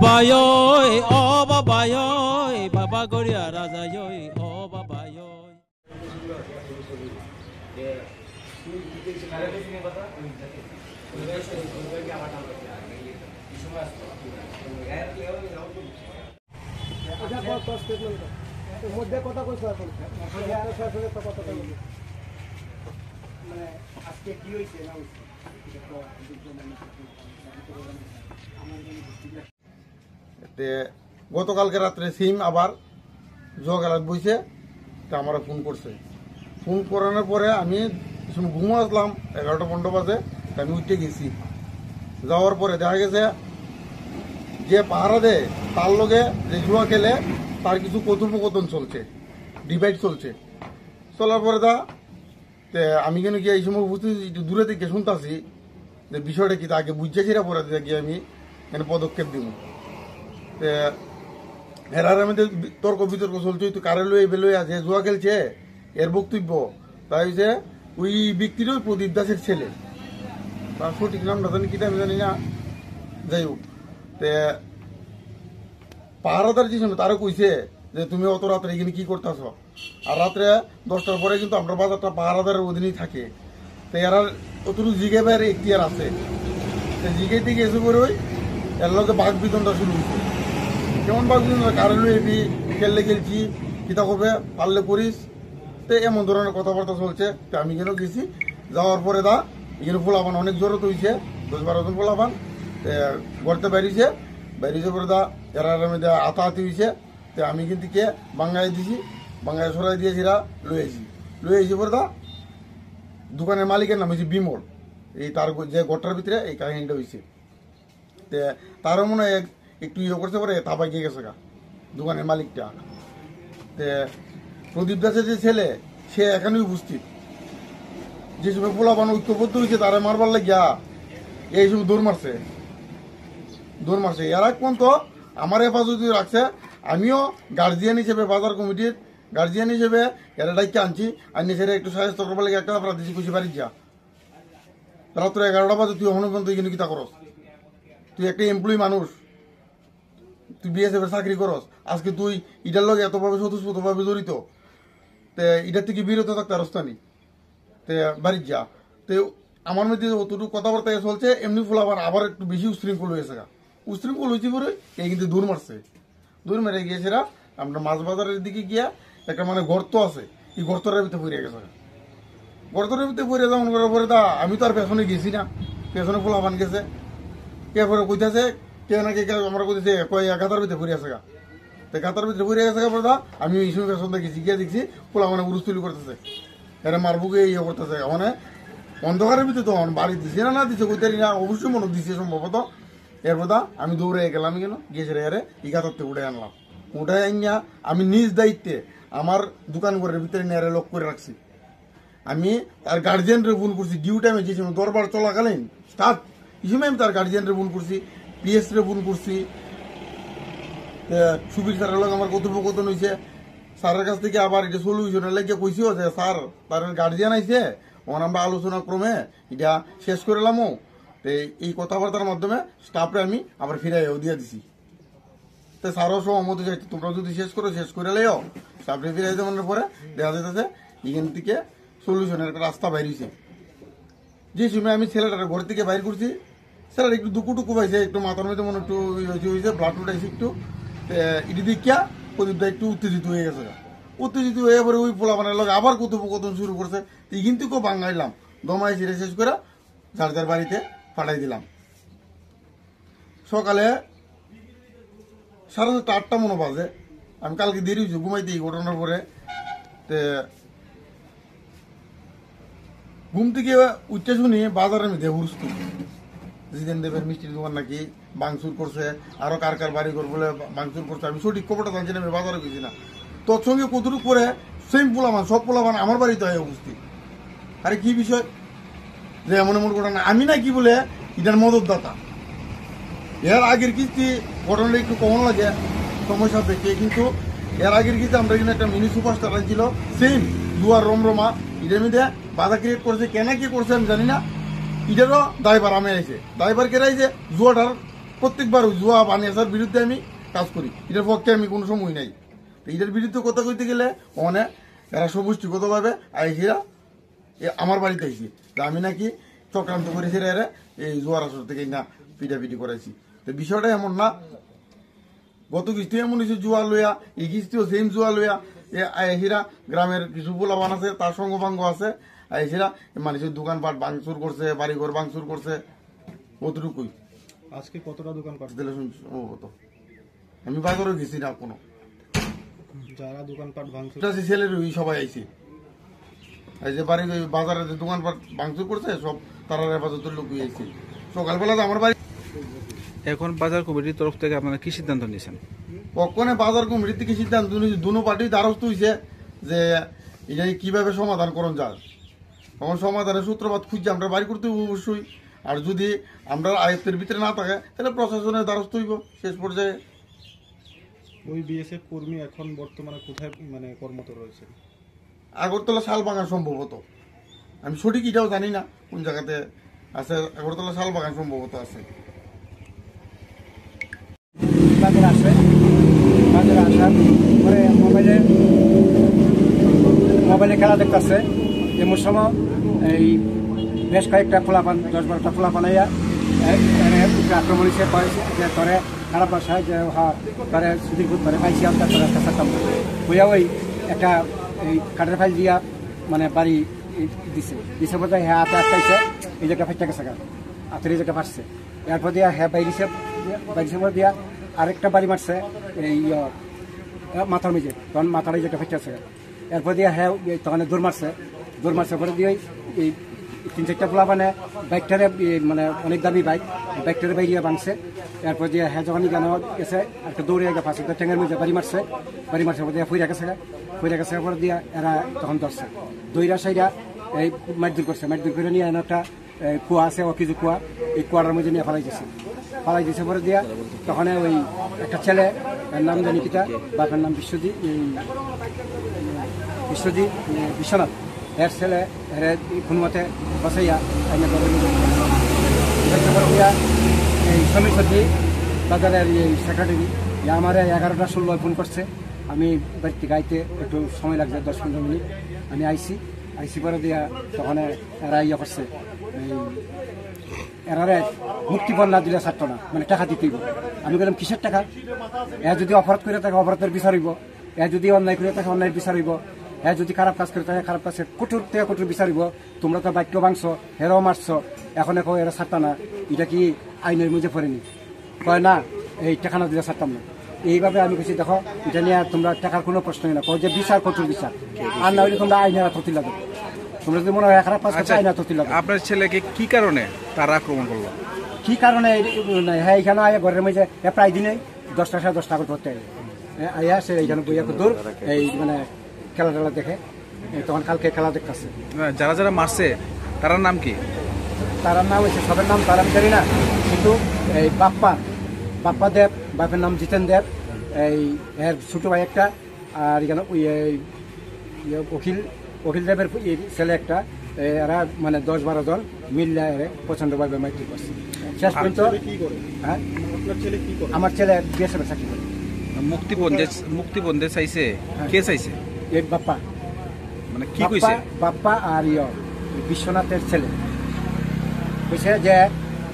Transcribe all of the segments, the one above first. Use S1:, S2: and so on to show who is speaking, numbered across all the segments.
S1: বাবায়ই ও বাবায়ই বাবা গড়িয়া রাজায়ই ও বাবায়ই
S2: মধ্যে কথা কইছো এখন কথা মানে আজকে কি হয়েছে না
S3: গতকালকে রাত্রে সিম আবার জগালাত বইছে তা আমার ফোন করছে। ফোন করানোর পরে আমি ঘুমো আসলাম 11টা-15 বাজে, আমি উঠে গেছি। যাওয়ার পরে দেখা গেছে যে পাহারা দেয় তার লগে যে জুয়া খেলে তার কিছু কথোপকথন চলছে, ডিভাইড চলছে। চলার পরে আমি কেন গিয়ে এই সময় একটু দূরে থেকে শুনতেছি যে বিষয়টা কি তা আগে বুঝেছিরা পরে গিয়ে আমি এখানে পদক্ষেপ দিব। এরার মধ্যে তর্ক বিতর্ক চলছে, তো কারে লই বেলই আছে জুয়া খেলছে এর বক্তব্য তাই হচ্ছে ওই ব্যক্তির ওই প্রদীপ দাসের ছেলে, তার সঠিক নামটা জানি কিটা আমি জানি না। যাই হোক, পাহারাদার যে সময় তারা কইছে যে তুমি অত রাত্রে এখানে কি করতেছ, আর রাত্রে 10টার পরে কিন্তু আমরা বাজারটা পাহারাদারের অধীনেই থাকে। তো এরা অতটুকু জিগে বাইরে এখতিয়ার আছে, জিগাইতে গেছে করে ওই এর লোকে বাঘ বিতনটা শুরু হয়েছে। কেমন বাঘ বিতন, কারে লই এবি খেললে খেলছি কিতা করবে পারলে করিস, তো এমন ধরনের কথাবার্তা চলছে। তো আমি কেন গেছি, যাওয়ার পরে এখানে পোলাপান অনেক জড়ো হয়েছে, 10-12 জন পোলাপান গড়তে বেরিয়েছে পরে এরা মধ্যে আতাহাতি হয়েছে। তো আমি কিন্তু কে বাঙ্গায় দিছি, বাঙ্গায় সরাই দিয়েছি, লই আইছি পরে দোকানের মালিকের নাম হয়েছে বিমল। এই তার যে গড়টার ভিতরে এই কাহিনীটা হয়েছে। তো তারও মনে হয় একটু ইয়ে করতে পারে তাপাই গিয়ে গেছে দোকানের মালিকটা। তো প্রদীপ দাসের যে ছেলে সে এখানেই উপস্থিত। যে সময় পোলাপান ঐক্যবদ্ধ হয়েছে তারা মারবার লাগিয়া এই সময় দৌড় মারছে। এরা কোন তো আমার হেফাজতে রাখছে। আমিও গার্জিয়ান হিসেবে, বাজার কমিটির গার্জিয়ান হিসেবে এরা ডাইকে আনছি, আনি সেটা একটু সাহায্য করবার লাগে একটা আপনার দিচ্ছি খুশি বাড়ি যা। রাত্র 11টা বাজে তুই এখনো পর্যন্ত এখানে কিতা করস? তুই একটা এমপ্লয়ি মানুষ, তুই বিএসএফ এর চাকরি করস, আজকে তুই ইটার লগে এতভাবে স্বতঃস্ফূর্তভাবে জড়িত, তো এটার থেকে বিরত থাকতে রাস্তানি, তো বাড়ি যা। তো আমার মধ্যে অতটুকু কথাবার্তা চলছে, এমনি ফুল আবার একটু বেশি উশৃঙ্খল হয়েছে। উশৃঙ্খল হয়েছে পরে এই কিন্তু দূর মারছে, দূর মেরে গিয়েছিরা আমরা মাছ বাজারের দিকে গিয়া একটা মানে গর্ত আছে, এই গর্তটার ভিতরে পড়ে গেছে। গর্তটার ভিতরে পড়ে যেমন করার পরে আমি তো আর পেছনে গেছি না, পেছনে পোলাপান গেছে। এরপরে কইতেছে কে নাকি আমরা কইতেছে গাতার ভিতরে পড়ে আছে তো গাতার ভিতরে পড়ে গেছে পরে আমি এই সময় পেছন গেছি, গিয়ে দেখছি পোলা মানে উরুস্তুলি করতেছে, এরা মারবুকে ইয়ে করতেছে। মানে অন্ধকারের ভিতরে তো বাড়ি দিছে না দিছে কইতে না, অবশ্যই মনে দিছে সম্ভবত। এরপর আমি দৌড়ে গেলাম, কেন গিয়েছে এরে ই গাতারতে উঠে আনলাম। উঠে আনিয়া আমি নিজ দায়িত্বে আমার দোকান ঘরের ভিতরে নেড়ে লক করে রাখছি। আমি তার গার্জিয়ানরে ফোন করছি, ডিউ টাইমে যে সময় দরবার চলাকালীন স্টার্ট এই সময় আমি তার গার্জিয়ানরে ফোন করছি, পিএস রে ফোন করছি। সুবীর স্যারের লোক আমার কথোপকথন হয়েছে, স্যারের কাছ থেকে আবার এটা সলিউশনের লাগিয়ে কইছিও যে স্যার তার গার্জিয়ান আইছে, ওখানে আমরা আলোচনা ক্রমে এটা শেষ করে এলামও। তো এই কথাবার্তার মাধ্যমে স্টাফরে আমি আবার ফিরাইও দিয়ে দিছি। তো স্যারও সহমত চাইছে, তোমরা যদি শেষ করে লেও স্টাফরে ফিরাই দেওয়ার পরে দেখা যাইতেছে এখান থেকে সলিউশনের একটা রাস্তা বাইরেছে। যে সময় আমি ছেলেটার ঘর থেকে বাইর করছি, ছেলেটা একটু দুকুটুকু পাইছে, একটু মাথার মধ্যে মনে একটু হয়েছে, ব্লাড উঠাইছে একটু। এটি দেখিয়া প্রদীপটা একটু উত্তেজিত হয়ে গেছে। উত্তেজিত হয়ে পরে ওই পোলাপানের লোক আবার কথোপকথন শুরু করছে। কিন্তু কেউ বাঙ্গাইলাম, দমাই ছিঁড়ে শেষ করে যার যার বাড়িতে পাঠাই দিলাম। সকালে 7:30-8টা মনে বাজে, আমি কালকে দেরি হয়েছি ঘুমাইতে এই ঘটনার পরে। ঘুম থেকে উঠতে শুনি বাজারের মধ্যে হুরস্তুল, জিতেন দেবের মিষ্টির দোকান নাকি ভাঙচুর করছে, আরো কার কার বাড়ি ঘর বলে ভাঙচুর করছে। আমি সঠিক খবরটা জানছি না, আমি বাজারে গেছি না। তৎসঙ্গে কতটুকু করে সেম পোলামান, সব পোলামান আমার বাড়িতে হয় উপস্থিত। আরে কি বিষয় যে এমন এমন ঘটনা, আমি না কি বলে এটার মদতদাতা। এর আগের কিস্তি ঘটনাটা একটু কমন লাগে সময় সাপেক্ষে, কিন্তু এর আগের কিস্তি আমরা এখানে একটা মিনি সুপারস্টার ছিল সেম দুয়ার রমরমা, এটার মধ্যে বাধা ক্রিয়েট করছে, কেন কি করছে আমি জানি না। এটারও দায়বার আমি আইছে, দায়বার কেরাইছে জুয়াটার প্রত্যেকবার ওই জুয়া বানিয়াসার বিরুদ্ধে আমি কাজ করি, এটার পক্ষে আমি কোনো সময় নাই। এটার বিরুদ্ধে কথা কইতে গেলে অনেক এরা সমষ্টিগতভাবে আইসিরা আমার বাড়িতে আইসি আমি নাকি চক্রান্ত করেছি এরা এই জুয়ার আসর থেকে না পিটাপিটি করাইছি। তো বিষয়টা এমন না, গত কিস্তি এমন হয়েছে জুয়া লইয়া, এই কিস্তিও সেম জুয়া লইয়া আইসিরা গ্রামের কিছু পোলাপান আছে, তার সঙ্গপাঙ্গ আছে, আইসিরা মানুষের দোকানপাট ভাঙচুর করছে, বাড়িঘর ভাঙচুর করছে, অতটুকুই।
S2: আজকে কতটা দোকানপাট
S3: দিলে শুনছি সম্ভবত, আমি বাজারও গেছি না কোনো।
S2: যারা দোকানপাট ভাঙচুর
S3: ছেলের ওই সবাই আইছে, এই যে বাড়ি বাজারে যে দোকানপাট ভাঙচুর করছে সব তারা হেফাজতের লোক আইছে। সকালবেলা তো আমার বাড়ি
S4: এখন বাজার কমিটির তরফ থেকে আপনারা কি সিদ্ধান্ত নিয়েছেন?
S3: কখনো বাজার কমিটির থেকে সিদ্ধান্ত নিয়েছে, দুনো পার্টি দ্বারস্থ হয়েছে যে এটা কিভাবে সমাধান করণ যায়। তখন সমাধানের সূত্রপাত খুঁজছে আমরা বাড়ি করতে হইব অবশ্যই, আর যদি আমরা আয়ত্তের ভিতরে না থাকে তাহলে প্রশাসনের দ্বারস্থ হইব শেষ পর্যায়ে।
S2: ওই বিএসএফ কর্মী এখন বর্তমানে কোথায় মানে কর্মরত রয়েছে?
S3: আগরতলা শালবাগান সম্ভবত, আমি সঠিক এটাও জানি না কোন জায়গাতে আছে, আগরতলা শালবাগান সম্ভবত আছে।
S5: বাজারে আসার পরে মোবাইলে খেলা দেখতেছে, এমন সময় এই বেশ কয়েকটা খোলাপান 10-12টা খোলাপান আক্রমণ হিসেবে যে করে খারাপ বাসায় যে তারা সুদীর্ঘ করে পাইছি আমরা করে একটা থাকতাম হইয়া ওই একটা এই কাঠের ফাইল দিয়া মানে বাড়ি দিছে বোধ হয় হ্যাঁ হাতে আটকাইছে, এই জায়গা ফাইটটা গেছে হাতের এই জায়গা ফাটছে, এরপর দিয়া হ্যাঁ বাইরিছে পর দিয়া আরেকটা বাড়ি মারছে এই মাথার মেঝে, তখন মাথার এই জায়গা ফাইটে আছে, এরপর দিয়ে হ্যাঁ তখন দৌড় মারছে পরে দিয়ে এই 3-4টা পোলা মানে বাইকটারে মানে অনেক দামি বাইকটারে বাইরিয়া ভাঙছে, এরপর দিয়ে হ্যাঁ যখন গান গেছে একটা দৌড়ে গেছে ফাঁসে ট্যাঙ্গের মধ্যে বাড়ি মারছে পর দিয়ে ফুইরা গেছে পরে দিয়ে এরা তখন ধরছে দইরা সাইরা এই মারধর করছে, মারধর করে নিয়ে একটা কুয়া আছে কিছু কুয়া, এই কুয়াটার মধ্যে নিয়ে ফালাই দিয়েছে পরে দিয়া তখন ওই একটা ছেলে নাম জানি কিটা বাপের নাম বিশ্বনাথ এর ছেলে কোনো মতে বসাইয়া এই সমীর সত্যি বাজারের এই সেক্রেটারি আমার 11টা 16 ফোন করছে, আমি বাড়িতে গাইতে একটু সময় লাগছে 10-15 মিনিট, আমি আইসি পরে দিয়া তখন এরা ইয়ে করছে এরারে মুক্তিপণ না দিলে ছাড়তো না, মানে টাকা দিতেই। আমি বললাম কিসের টাকা? যদি অপরাধ করে থাকে অপরাধের বিচার হইব, যদি অন্যায় করে থাকে অন্যায়ের বিচার হইব, যদি খারাপ কাজ করে থাকে খারাপ কাজের কঠোর থেকে কঠোর বিচার হইব। তোমরা তো বাক্য ভাঙছ, হেরাও মারছ, এখন এরা ছাড়তা না, এটা কি আইনের মধ্যে পড়েনি? কয় না এই টাকা না দিলে ছাড়তাম না। এইভাবে আমি বলছি দেখো এটা নিয়ে তোমরা টাকার কোনো প্রশ্নই না, যে বিচার কঠোর বিচার, আর না হইলে তোমরা আইনের তথ্য লাগবে, তোমরা যদি মনে হয় খারাপ কাজ করছে আইনের তথ্য লাগবে।
S4: আপনার ছেলেকে কি কারণে তারা আক্রমণ করলো?
S5: কি কারণে? হ্যাঁ এখানে আয় ঘরের মধ্যে প্রায় দিনে 10টা 10:30 করে ধরতে আইয়া সে এইখানে বইয়া দূর এই মানে খেলা টেলা দেখে, তখন কালকে খেলা দেখতেছে।
S4: যারা যারা মারছে তার নাম কি?
S5: তার নাম হয়েছে সবের নাম তার আমি জানি না, কিন্তু এই বাপ্পা দেব, বাপের নাম জিতেন দেব, এই এর ছোটো ভাই একটা, আর এখানে অখিল দেবের ছেলে একটা, এরা মানে 10-12 জন মিললে প্রচন্ডভাবে মাইট্রিক করছে। শেষ পর্যন্ত হ্যাঁ আমার ছেলে বিএসএফের চাকরি করে।
S4: মুক্তিপণ চাইছে, কে চাইছে?
S5: এই বাপ্পা,
S4: মানে কি কইছে?
S5: বাপ্পা আর বিশ্বনাথের ছেলে কইছে যে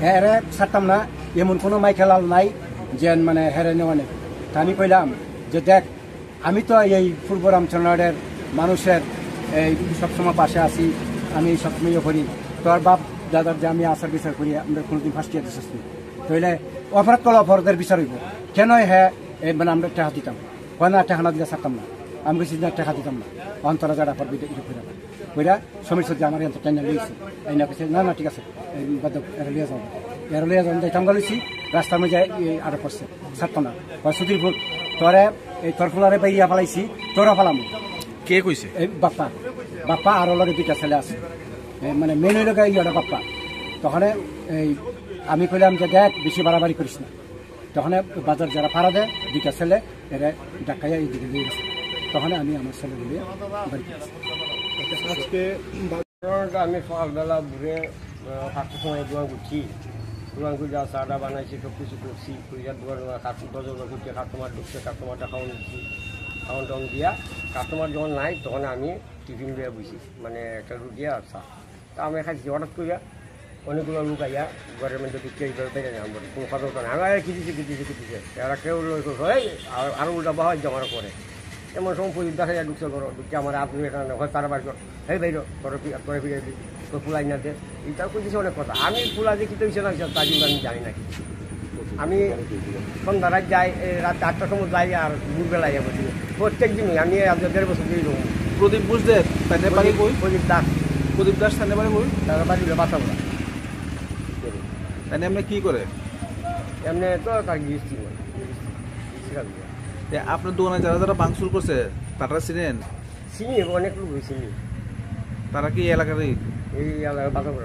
S5: হ্যাঁ ছাড়তাম না, এমন কোনো মাইকেলাল নাই যে মানে হেরে নেওয়া নেই। তা আমি কইলাম যে দেখ আমি তো এই পূর্ব রামচন্দ্রের মানুষের এই সবসময় পাশে আছি, আমি সবসময় করি, তোর বাপ দাদার যে আমি আচার বিচার করি, আমরা কোনোদিন ফার্স্ট ইয়ার দিচ্ছি, তাইলে অপরাধ করলে অপরাধের বিচার হইব কেন? হ্যাঁ মানে আমরা টাকা দিতাম, হয় না টাকা না দিলে ছাড়তাম না, আমি বেশি টাকা দিতাম না, অন্তরা যারা পর কইরা সমীর সত্যি আমার এত টাইনা লইছে, এই না কেছে না ঠিক আছে লিয়ে যাবো যাইতাম গেছি, রাস্তার মধ্যে আরো করছে ছাড়তো না, সুধীরপুর তোরে এই তোর ফুলারে বাইয়া ফালাইছি, তোরা ফালাম।
S4: কে কইছে?
S5: এই বাপ্পা আরো লগে 2টা ছেলে আছে, মানে মেন হইল ইয়েটা বাপ্পা। তখন এই আমি কইলাম যে দেখ বেশি বাড়াবাড়ি করিস না, তখন বাজার যারা ভাড়া দেয় 2টা ছেলে এরা ডাকাইয়া এই দিকে নিয়ে গেছে, তখন আমি আমার ছেলে বলে বাড়ি করেছি।
S2: আজকে আমি সকালবেলা ঘুরে 5টার সময় দোয়া করছি,
S6: দোকান খুঁজা চাটা বানাইছি সব কিছু করছি খুঁজা দোকান দরজা ঢুকছে কাস্টমার ঢুকছে কাস্টমারটা খাওয়ান দিচ্ছি খাওয়ান টাউন দিয়া কাস্টমার যখন নাই তখন আমি টিফিন দিয়ে বুঝি মানে একটা রুটি আর চা তা আমি খাইছি হঠাৎ করিয়া অনেকগুলো লোক আইয়া ঘরের মধ্যে ঢুকছে এইভাবে পেরে নেই আমার কোনো কথা বলতো না আমি কিটিছে এরা কেউ আরও উল্টা বাহার জমার করে এমন সময় প্রদীপ দেখা যায় ঢুকছে ঘর ঢুকছে আমার আপনি এখানে হয় তারা বাড়ি এই ভাই তোরে ফিরে দিই তোর ফুলাই না দে এটাও করতেছে অনেক কথা আমি ফুলা দিয়ে কিতে হয়েছে না তা কিন্তু আমি জানি না কিছু আমি সন্ধ্যা রাত যাই রাত 8টার সময় যাই আর দুপুরবেলায় যাবো প্রত্যেক দিনই আমি আজ 1.5 বছর দিয়ে দেবো
S4: প্রদীপ বুঝদেব তাই বাড়ি কই
S6: প্রদীপ দাস
S4: তাই বাড়ি কই
S6: তারা বাড়ি বাসাবো
S4: তাই এমনি কি করে
S6: এমনি তো তার গিয়েছি
S4: আপনার দোকানে যারা যারা ভাঙচুর করছে তারা চিনেন
S6: চিনি অনেক লোক চিনি
S4: তারা কি এলাকারই
S6: এই এলাকার বাসাবো